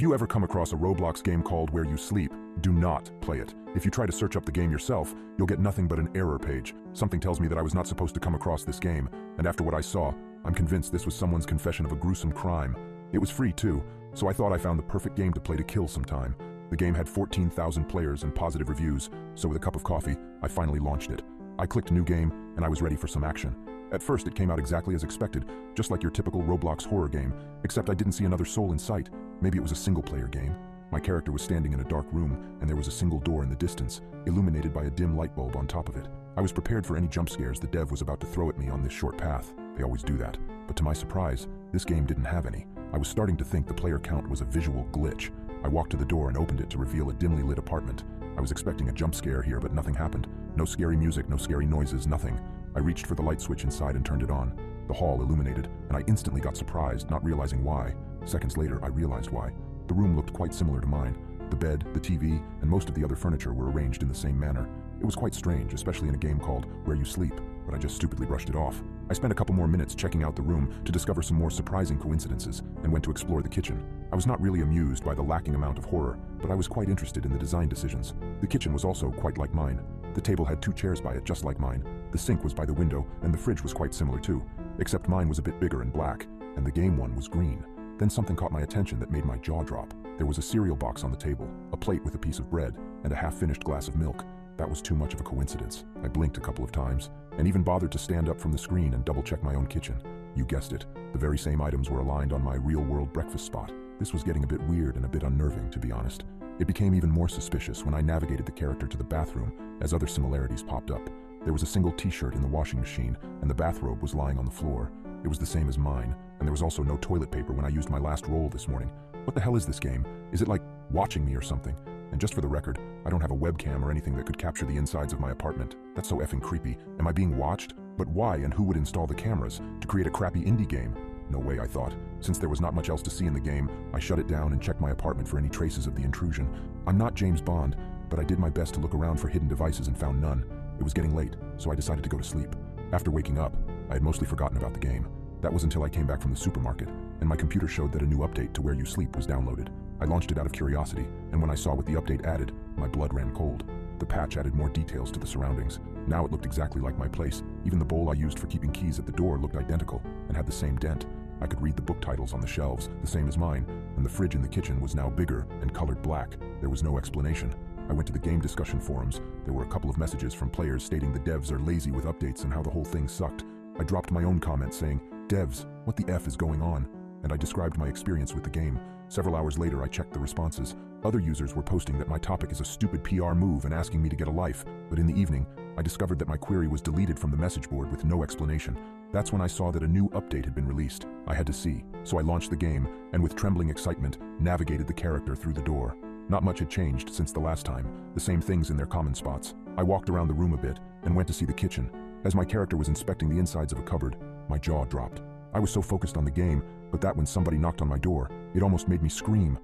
you ever come across a Roblox game called Where You Sleep, do not play it. If you try to search up the game yourself, you'll get nothing but an error page. Something tells me that I was not supposed to come across this game, and after what I saw, I'm convinced this was someone's confession of a gruesome crime. It was free too, so I thought I found the perfect game to play to kill some time. The game had 14,000 players and positive reviews, so with a cup of coffee, I finally launched it. I clicked New Game, and I was ready for some action. At first, it came out exactly as expected, just like your typical Roblox horror game, except I didn't see another soul in sight. Maybe it was a single-player game. My character was standing in a dark room, and there was a single door in the distance, illuminated by a dim light bulb on top of it. I was prepared for any jump scares the dev was about to throw at me on this short path. They always do that. But to my surprise, this game didn't have any. I was starting to think the player count was a visual glitch. I walked to the door and opened it to reveal a dimly lit apartment. I was expecting a jump scare here, but nothing happened. No scary music, no scary noises, nothing. I reached for the light switch inside and turned it on. The hall illuminated, and I instantly got surprised, not realizing why. Seconds later, I realized why. The room looked quite similar to mine. The bed, the TV, and most of the other furniture were arranged in the same manner. It was quite strange, especially in a game called Where You Sleep, but I just stupidly brushed it off. I spent a couple more minutes checking out the room to discover some more surprising coincidences, and went to explore the kitchen. I was not really amused by the lacking amount of horror, but I was quite interested in the design decisions. The kitchen was also quite like mine. The table had 2 chairs by it, just like mine. The sink was by the window, and the fridge was quite similar too, except mine was a bit bigger and black, and the game one was green. Then something caught my attention that made my jaw drop. There was a cereal box on the table, a plate with a piece of bread, and a half-finished glass of milk. That was too much of a coincidence. I blinked a couple of times, and even bothered to stand up from the screen and double-check my own kitchen. You guessed it, the very same items were aligned on my real-world breakfast spot. This was getting a bit weird and a bit unnerving, to be honest. It became even more suspicious when I navigated the character to the bathroom, as other similarities popped up. There was a single t-shirt in the washing machine, and the bathrobe was lying on the floor. It was the same as mine, and there was also no toilet paper when I used my last roll this morning. What the hell is this game? Is it like watching me or something? And just for the record, I don't have a webcam or anything that could capture the insides of my apartment. That's so effing creepy. Am I being watched? But why and who would install the cameras? To create a crappy indie game? No way, I thought. Since there was not much else to see in the game, I shut it down and checked my apartment for any traces of the intrusion. I'm not James Bond, but I did my best to look around for hidden devices and found none. It was getting late, so I decided to go to sleep. After waking up, I had mostly forgotten about the game. That was until I came back from the supermarket, and my computer showed that a new update to Where You Sleep was downloaded. I launched it out of curiosity, and when I saw what the update added, my blood ran cold. The patch added more details to the surroundings. Now it looked exactly like my place. Even the bowl I used for keeping keys at the door looked identical, and had the same dent. I could read the book titles on the shelves, the same as mine, and the fridge in the kitchen was now bigger and colored black. There was no explanation. I went to the game discussion forums. There were a couple of messages from players stating the devs are lazy with updates and how the whole thing sucked. I dropped my own comment saying, "Devs, what the F is going on?" And I described my experience with the game. Several hours later, I checked the responses. Other users were posting that my topic is a stupid PR move and asking me to get a life, but in the evening, I discovered that my query was deleted from the message board with no explanation. That's when I saw that a new update had been released. I had to see, so I launched the game, and with trembling excitement, navigated the character through the door. Not much had changed since the last time, the same things in their common spots. I walked around the room a bit, and went to see the kitchen. As my character was inspecting the insides of a cupboard, my jaw dropped. I was so focused on the game, but that when somebody knocked on my door, it almost made me scream.